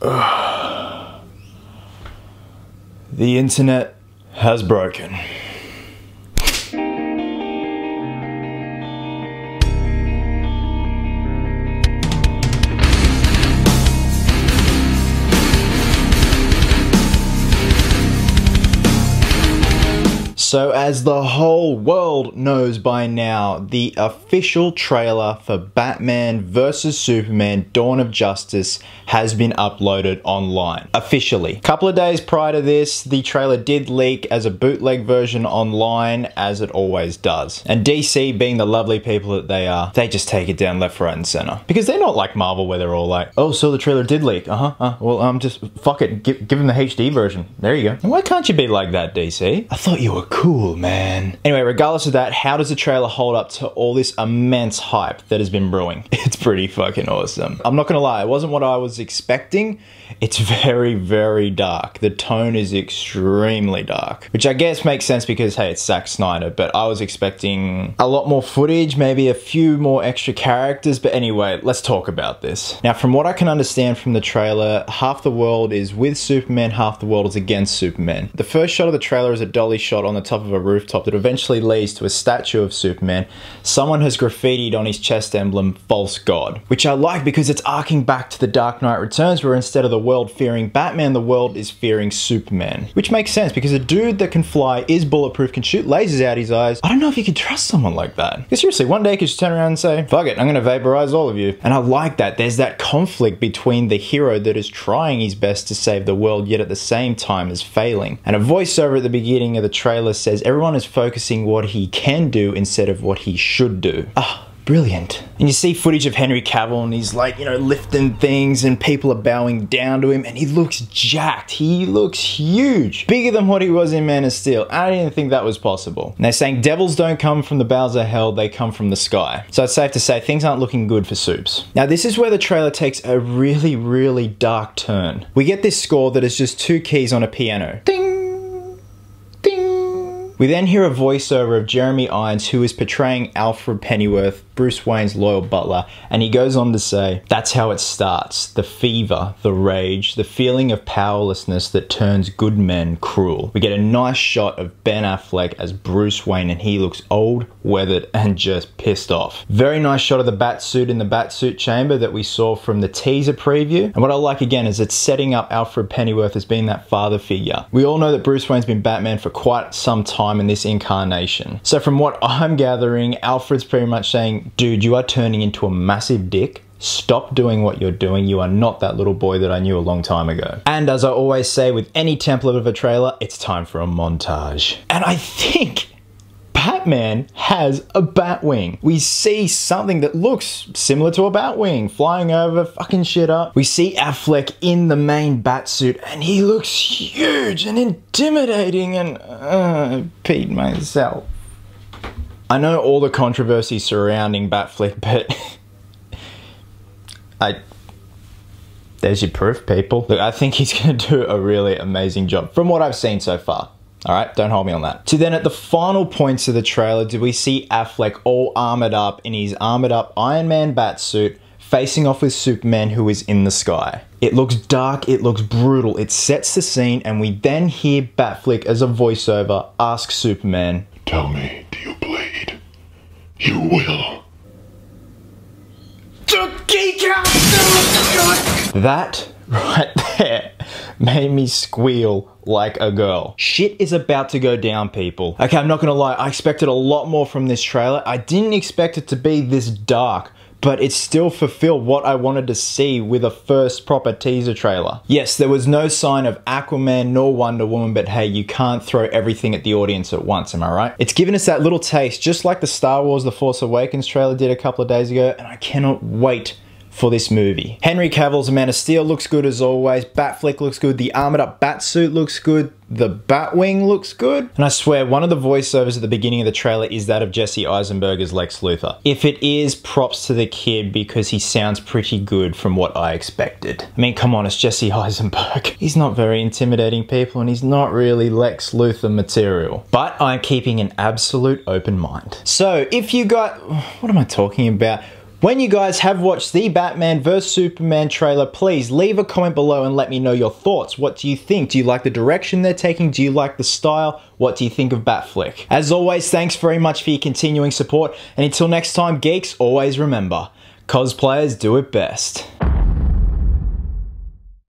The internet has broken. So as the whole world knows by now, the official trailer for Batman vs Superman Dawn of Justice has been uploaded online. Officially. A couple of days prior to this, the trailer did leak as a bootleg version online, as it always does. And DC, being the lovely people that they are, they just take it down left, right and center. Because they're not like Marvel where they're all like, oh, so the trailer did leak. Well, just fuck it, give them the HD version. There you go. And why can't you be like that, DC? I thought you were cool, man. Anyway, regardless of that, how does the trailer hold up to all this immense hype that has been brewing? It's pretty fucking awesome. I'm not gonna lie, it wasn't what I was expecting. It's very, very dark. The tone is extremely dark, which I guess makes sense because, hey, it's Zacks Snyder, but I was expecting a lot more footage, maybe a few more extra characters, but anyway, let's talk about this. Now, from what I can understand from the trailer, half the world is with Superman, half the world is against Superman. The first shot of the trailer is a dolly shot on the top of a rooftop that eventually leads to a statue of Superman. Someone has graffitied on his chest emblem, False God, which I like because it's arcing back to the Dark Knight Returns, where instead of the world fearing Batman, the world is fearing Superman. Which makes sense because a dude that can fly, is bulletproof, can shoot lasers out his eyes. I don't know if you can trust someone like that. Because seriously, one day you could just turn around and say, fuck it, I'm gonna vaporize all of you. And I like that. There's that conflict between the hero that is trying his best to save the world, yet at the same time is failing. And a voiceover at the beginning of the trailer says everyone is focusing what he can do instead of what he should do. Ah, brilliant. And you see footage of Henry Cavill and he's like, you know, lifting things and people are bowing down to him and he looks jacked. He looks huge. Bigger than what he was in Man of Steel. I didn't think that was possible. And they're saying devils don't come from the bowels of hell, they come from the sky. So it's safe to say things aren't looking good for Supes. Now this is where the trailer takes a really, really dark turn. We get this score that is just two keys on a piano. Ding! We then hear a voiceover of Jeremy Irons, who is portraying Alfred Pennyworth, Bruce Wayne's loyal butler, and he goes on to say, that's how it starts. The fever, the rage, the feeling of powerlessness that turns good men cruel. We get a nice shot of Ben Affleck as Bruce Wayne and he looks old, weathered, and just pissed off. Very nice shot of the Batsuit in the Batsuit chamber that we saw from the teaser preview. And what I like again is it's setting up Alfred Pennyworth as being that father figure. We all know that Bruce Wayne's been Batman for quite some time in this incarnation. So from what I'm gathering, Alfred's pretty much saying, dude, you are turning into a massive dick. Stop doing what you're doing. You are not that little boy that I knew a long time ago. And as I always say with any template of a trailer, it's time for a montage. And I think Batman has a Batwing. We see something that looks similar to a Batwing flying over, fucking shit up. We see Affleck in the main Batsuit and he looks huge and intimidating and peed myself. I know all the controversy surrounding Batfleck, but there's your proof, people. Look, I think he's gonna do a really amazing job from what I've seen so far. All right, don't hold me on that. So then at the final points of the trailer, do we see Affleck all armored up in his armored up Iron Man Batsuit, facing off with Superman, who is in the sky. It looks dark, it looks brutal, it sets the scene, and we then hear Batfleck as a voiceover ask Superman, tell me, do you bleed? You will. That right there made me squeal like a girl. Shit is about to go down, people. Okay, I'm not gonna lie, I expected a lot more from this trailer. I didn't expect it to be this dark, but it still fulfilled what I wanted to see with a first proper teaser trailer. Yes, there was no sign of Aquaman nor Wonder Woman, but hey, you can't throw everything at the audience at once, am I right? It's given us that little taste, just like the Star Wars The Force Awakens trailer did a couple of days ago, and I cannot wait for this movie. Henry Cavill's Man of Steel looks good as always, Batfleck looks good, the armored up Batsuit looks good, the Batwing looks good, and I swear one of the voiceovers at the beginning of the trailer is that of Jesse Eisenberg as Lex Luthor. If it is, props to the kid because he sounds pretty good from what I expected. I mean, come on, it's Jesse Eisenberg. He's not very intimidating, people, and he's not really Lex Luthor material. But I'm keeping an absolute open mind. So if you got, what am I talking about? When you guys have watched the Batman vs Superman trailer, please leave a comment below and let me know your thoughts. What do you think? Do you like the direction they're taking? Do you like the style? What do you think of Batflick? As always, thanks very much for your continuing support, and until next time, geeks, always remember, cosplayers do it best.